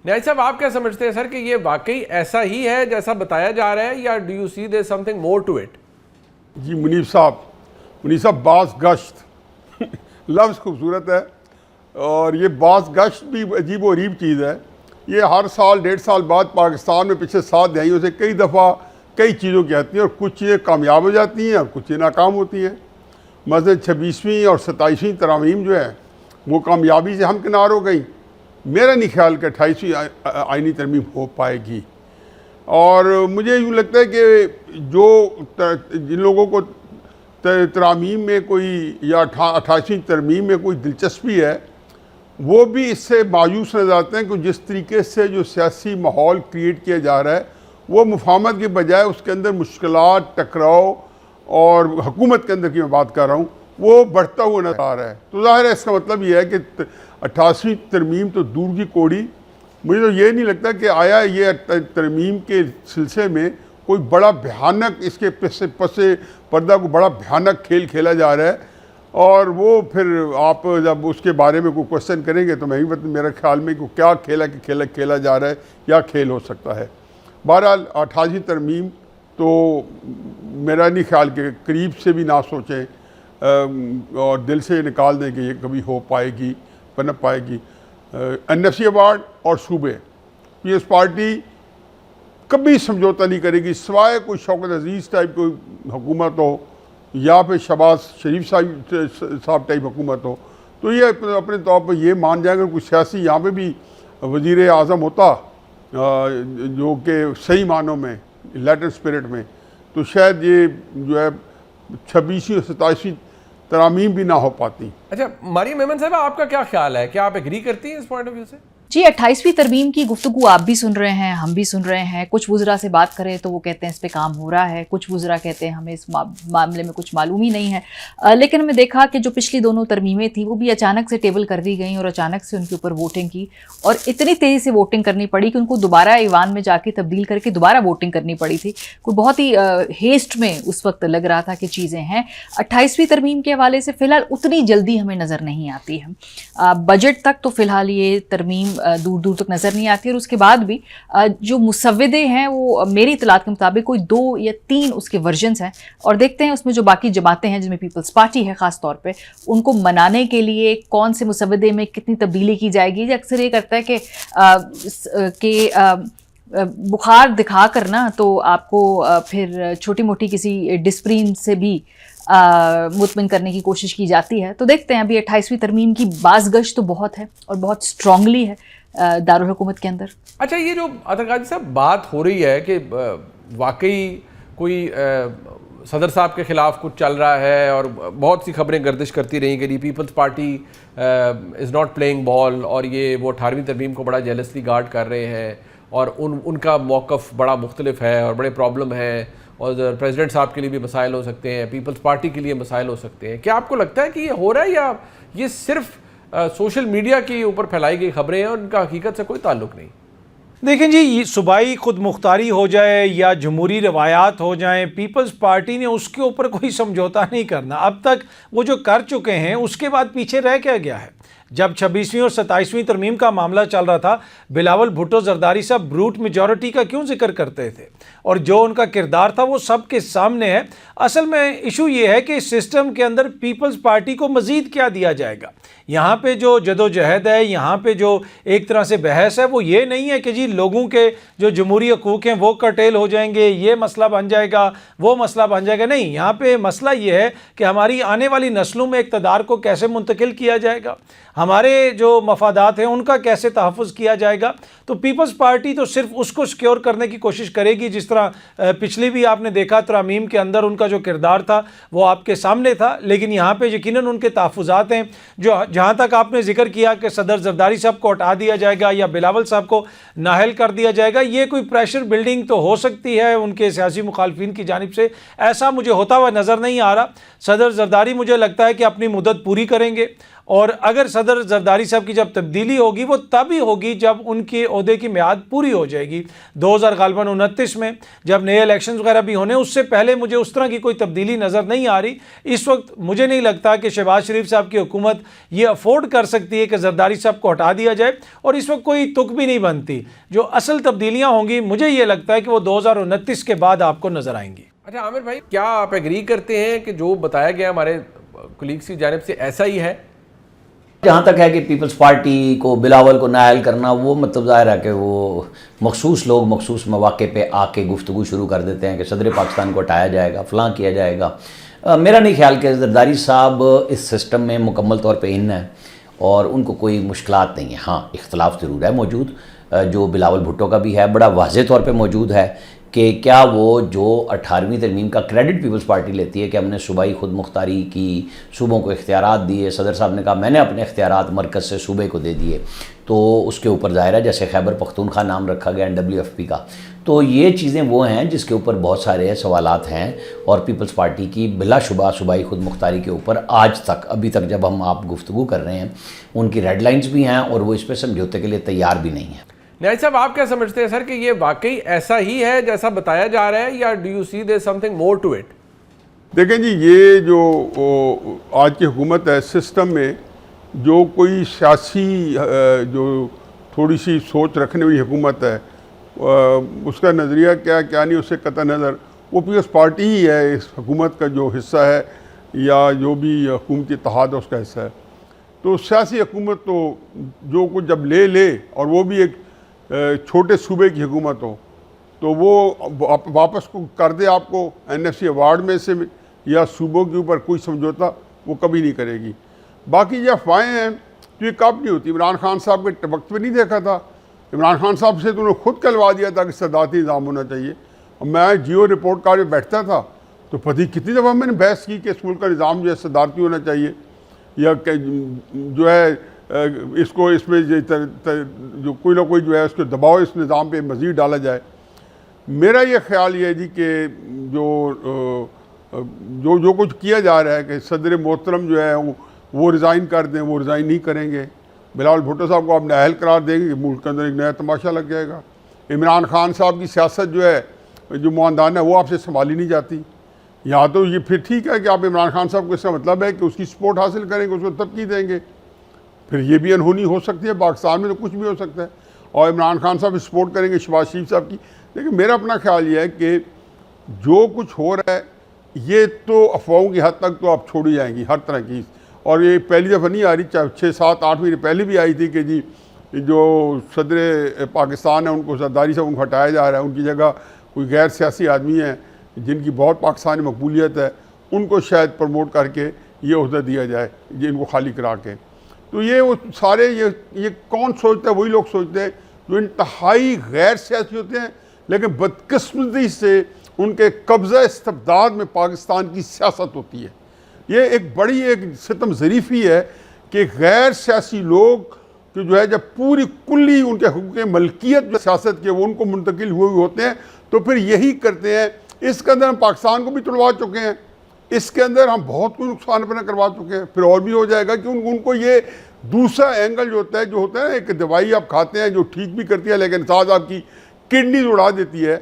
न्याय साहब, आप क्या समझते हैं सर कि ये वाकई ऐसा ही है जैसा बताया जा रहा है, या do you see there something more to it? जी मुनीफ साहब बास गश्त लफ्ज़ खूबसूरत है, और ये बास गश्त भी अजीब व गरीब चीज़ है। ये हर साल 1.5 साल बाद पाकिस्तान में पिछले 7 दहाइयों से कई दफ़ा कई चीज़ों की आती हैं, और कुछ चीज़ें कामयाब हो जाती हैं और कुछ चीज़ें नाकाम होती हैं। मसलन 26वीं और 27वीं तरमीम जो है वो कामयाबी से हमकिनार हो गई। मेरा नहीं ख्याल कि 28वीं आइनी तरमीम हो पाएगी। और मुझे यूँ लगता है कि जिन लोगों को तरमीम में कोई या 28वीं तरमीम में कोई दिलचस्पी है, वो भी इससे मायूस नजर आते हैं कि जिस तरीके से जो सियासी माहौल क्रिएट किया जा रहा है वो मुफाहमत के बजाय उसके अंदर मुश्किलात, टकराव और हुकूमत के अंदर की मैं बात कर रहा हूँ, वो बढ़ता हुआ नजर आ रहा है। तो ज़ाहिर है इसका मतलब ये है कि 28वीं तरमीम तो दूर की कौड़ी। मुझे तो ये नहीं लगता कि आया ये तरमीम के सिलसिले में कोई बड़ा भयानक इसके पसे पर्दा को बड़ा भयानक खेल खेला जा रहा है। और वो फिर आप जब उसके बारे में कोई क्वेश्चन करेंगे तो मैं ही मेरे ख्याल में कि क्या खेला जा रहा है, क्या खेल हो सकता है। बहरहाल 28वीं तरमीम तो मेरा नहीं ख्याल के करीब से भी ना सोचें और दिल से निकाल दें कि ये कभी हो पाएगी, पनप पाएगी। NFC अवार्ड और सूबे, पीपल्स पार्टी कभी समझौता नहीं करेगी, सिवाय कोई शौकत अजीज़ टाइप कोई हुकूमत हो या फिर शहबाज शरीफ साहब टाइप हुकूमत हो, तो ये अपने तौर पर ये मान जाएगा कोई सियासी यहाँ पे भी वज़ीर आज़म होता जो कि सही मानों में लैटिन स्पिरिट में, तो शायद ये जो है 26वीं और 27वीं तरामीम भी ना हो पाती। अच्छा मरियम मेमन साहब, आपका क्या ख्याल है, क्या आप एग्री करती हैं इस पॉइंट ऑफ व्यू से? जी, 28वीं तरमीम की गुफ्तगू आप भी सुन रहे हैं, हम भी सुन रहे हैं। कुछ वुज़रा से बात करें तो वो कहते हैं इस पे काम हो रहा है, कुछ वुज़रा कहते हैं हमें इस मामले में कुछ मालूम ही नहीं है। लेकिन हमने देखा कि जो पिछली दोनों तरमीमें थी वो भी अचानक से टेबल कर दी गई और अचानक से उनके ऊपर वोटिंग की, और इतनी तेज़ी से वोटिंग करनी पड़ी कि उनको दोबारा ईवान में जाके तब्दील करके दोबारा वोटिंग करनी पड़ी थी। कोई बहुत ही हेस्ट में उस वक्त लग रहा था कि चीज़ें हैं। 28वीं तरमीम के हवाले से फ़िलहाल उतनी जल्दी हमें नज़र नहीं आती है। बजट तक तो फ़िलहाल ये तरमीम दूर दूर तक नज़र नहीं आती, और उसके बाद भी जो मुसव्विदे हैं वो मेरी इतलात के मुताबिक कोई 2 या 3 उसके वर्जन्स हैं, और देखते हैं उसमें जो बाकी जमातें हैं जिसमें पीपल्स पार्टी है ख़ास तौर पे, उनको मनाने के लिए कौन से मुसव्विदे में कितनी तब्दीली की जाएगी। अक्सर ये करता है कि बुखार दिखा कर ना तो आपको फिर छोटी मोटी किसी डिस्प्रिन से भी मुतमिन करने की कोशिश की जाती है। तो देखते हैं, अभी 28वीं तरमीम की बाज़गश तो बहुत है और बहुत स्ट्रांगली है दारुल हुकूमत के अंदर। अच्छा, ये जो अतर काजी साहब बात हो रही है कि वाकई कोई सदर साहब के ख़िलाफ़ कुछ चल रहा है, और बहुत सी खबरें गर्दिश करती रही कि people's party is not playing ball, और ये वो 18वीं तरमीम को बड़ा जेलसली गार्ड कर रहे हैं, और उनका मौक़िफ़ बड़ा मुख्तलिफ है और बड़े प्रॉब्लम है, और प्रेसिडेंट साहब के लिए भी मसाइल हो सकते हैं, पीपल्स पार्टी के लिए मसाइल हो सकते हैं। क्या आपको लगता है कि ये हो रहा है, या ये सिर्फ सोशल मीडिया के ऊपर फैलाई गई खबरें हैं और उनका हकीकत से कोई ताल्लुक नहीं? देखें जी, ये सूबाई खुद मुख्तारी हो जाए या जमहूरी रवायात हो जाएं, पीपल्स पार्टी ने उसके ऊपर कोई समझौता नहीं करना। अब तक वो जो कर चुके हैं उसके बाद पीछे रह क्या गया है। जब 26वीं और 27वीं तरमीम का मामला चल रहा था, बिलावल भुट्टो जरदारी साहब ब्रूट मेजॉरिटी का क्यों जिक्र करते थे, और जो उनका किरदार था वो सबके सामने है। असल में इशू ये है कि इस सिस्टम के अंदर पीपल्स पार्टी को मज़ीद क्या दिया जाएगा। यहाँ पे जो जदोजहद है, यहाँ पे जो एक तरह से बहस है, वो ये नहीं है कि जी लोगों के जो जमहूरी हकूक़ हैं वो कर्टेल हो जाएंगे, ये मसला बन जाएगा, वो मसला बन जाएगा। नहीं, यहाँ पे मसला ये है कि हमारी आने वाली नस्लों में इक़्तिदार को कैसे मुंतकिल किया जाएगा, हमारे जो मफादात हैं उनका कैसे तहफ़्फ़ुज़ किया जाएगा। तो पीपल्स पार्टी तो सिर्फ उसको सिक्योर करने की कोशिश करेगी, जिस तरह पिछली भी आपने देखा तरामीम के अंदर उनका जो किरदार था वो आपके सामने था। लेकिन यहाँ पे यकीनन उनके तहफ़्फ़ुज़ात हैं, जो जहाँ तक आपने जिक्र किया कि सदर जरदारी साहब को हटा दिया जाएगा या बिलावल साहब को नाहल कर दिया जाएगा, ये कोई प्रेशर बिल्डिंग तो हो सकती है उनके सियासी मुखालफिन की जानिब से, ऐसा मुझे होता हुआ नज़र नहीं आ रहा। सदर जरदारी मुझे लगता है कि अपनी मुद्दत पूरी करेंगे और अगर सदर जरदारी साहब की जब तब्दीली होगी वो तभी होगी जब उनके ओहदे की मियाद पूरी हो जाएगी 2029 में, जब नए इलेक्शंस वगैरह भी होने। उससे पहले मुझे उस तरह की कोई तब्दीली नज़र नहीं आ रही। इस वक्त मुझे नहीं लगता कि शहबाज शरीफ साहब की हुकूमत ये अफोर्ड कर सकती है कि जरदारी साहब को हटा दिया जाए, और इस वक्त कोई तुक भी नहीं बनती। जो असल तब्दीलियाँ होंगी मुझे ये लगता है कि वो 2029 के बाद आपको नज़र आएंगी। अच्छा आमिर भाई, क्या आप एग्री करते हैं कि जो बताया गया हमारे कुलीग्स की जानिब से ऐसा ही है? जहाँ तक है कि पीपल्स पार्टी को बिलावल को नायल करना, वो मतलब ज़ाहिर है कि वो मखसूस लोग मखसूस मौके पे आके गुफ्तगू शुरू कर देते हैं कि सदर पाकिस्तान को हटाया जाएगा, फ़लाँ किया जाएगा। मेरा नहीं ख्याल कि जरदारी साहब इस सिस्टम में मुकम्मल तौर पे इन है और उनको कोई मुश्किलात नहीं है। हाँ, इख्तलाफ ज़रूर है मौजूद, जो बिलावल भुट्टो का भी है, बड़ा वाज़े तौर पे मौजूद है कि क्या वो जो 18वीं तरमीम का क्रेडिट पीपल्स पार्टी लेती है कि हमने सूबाई खुद मुख्तारी की, सूबों को इख्तियारात दिए, सदर साहब ने कहा मैंने अपने इख्तियारात मरकज़ से सूबे को दे दिए, तो उसके ऊपर ज़ाहिर है जैसे खैबर पख्तूनख्वा नाम रखा गया NWFP का, तो ये चीज़ें वो हैं जिसके ऊपर बहुत सारे सवालात हैं। और पीपल्स पार्टी की बिलाशुबा सूबाई खुद मुख्तारी के ऊपर आज तक, अभी तक जब हम आप गुफ्तगू कर रहे हैं, उनकी रेड लाइन्स भी हैं और वो इस पर समझौते के लिए तैयार भी नहीं है। न्याय साहब, आप क्या समझते हैं सर कि ये वाकई ऐसा ही है जैसा बताया जा रहा है, या do you see there something more to it? देखें जी, ये जो आज की हुकूमत है, सिस्टम में जो कोई सियासी जो थोड़ी सी सोच रखने वाली हुकूमत है, उसका नज़रिया क्या नहीं, उससे कतई नज़र वो पीपल्स पार्टी ही है इस हुकूमत का जो हिस्सा है, या जो भी हुकूमती इत्तेहाद है उसका हिस्सा है। तो सियासी हुकूमत तो जो कुछ जब ले और वो भी एक छोटे सूबे की हुकूमत हो, तो वो वापस को कर दे आपको NFC अवार्ड में से, या सूबों के ऊपर कोई समझौता वो कभी नहीं करेगी। बाकी ये अफवाहें हैं तो ये कब नहीं होती। इमरान खान साहब के वक्त में नहीं देखा था, इमरान खान साहब से तो उन्होंने खुद कहलवा दिया था कि सदारती निज़ाम होना चाहिए। और मैं जियो रिपोर्ट कार्ड में बैठता था तो पति कितनी दफ़ा मैंने बहस की कि इस मुल्क का निज़ाम जो है सदारती होना चाहिए, या जो है इसको इसमें जो कोई ना कोई जो है उसको दबाव इस निज़ाम पे मज़ीद डाला जाए। मेरा ये ख्याल ये है जी कि जो कुछ किया जा रहा है कि सदर मोहतरम जो है वो रिज़ाइन कर दें, वो रिज़ाइन नहीं करेंगे। बिलावल भुट्टो साहब को आप नाअहल करार देंगे, मुल्क के अंदर एक नया तमाशा लग जाएगा। इमरान खान साहब की सियासत जो है, जो मुआंदान है, वो आपसे संभाली नहीं जाती। यहाँ तो ये फिर ठीक है कि आप इमरान खान साहब को, इसका मतलब है कि उसकी सपोर्ट हासिल करेंगे, उसको तरक्की देंगे, फिर ये भी अनहोनी हो सकती है। पाकिस्तान में तो कुछ भी हो सकता है, और इमरान खान साहब सपोर्ट करेंगे शहबाज शरीफ साहब की। लेकिन मेरा अपना ख्याल ये है कि जो कुछ हो रहा है ये तो अफवाहों की हद तक तो आप छोड़ी जाएंगी हर तरह की, और ये पहली दफ़ा नहीं आ रही, 6, 7, 8 महीने पहले भी आई थी कि जी जो सदर पाकिस्तान है उनको जरदारी साहब उनको हटाया जा रहा है, उनकी जगह कोई गैर सियासी आदमी है जिनकी बहुत पाकिस्तानी मकबूलियत है, उनको शायद प्रमोट करके ये ओहदा दिया जाए, ये इनको खाली करा के। तो ये वो सारे ये कौन सोचता है? वही लोग सोचते हैं जो इंतहाई गैर सियासी होते हैं, लेकिन बदकिस्मती से उनके कब्ज़ा इस्तबदाद में पाकिस्तान की सियासत होती है। ये एक बड़ी एक सितम ज़रीफ़ी है कि गैर सियासी लोग कि जो है जब पूरी कुल्ली उनके हुकूक मलकियत जो सियासत के वो उनको मुंतकिल हुए होते हैं, तो फिर यही करते हैं। इसके अंदर हम पाकिस्तान को भी तुड़वा चुके हैं, इसके अंदर हम बहुत कुछ नुकसान अपना करवा चुके हैं, फिर और भी हो जाएगा कि उनको ये दूसरा एंगल जो होता है ना, एक दवाई आप खाते हैं जो ठीक भी करती है लेकिन साथ आपकी किडनी उड़ा देती है,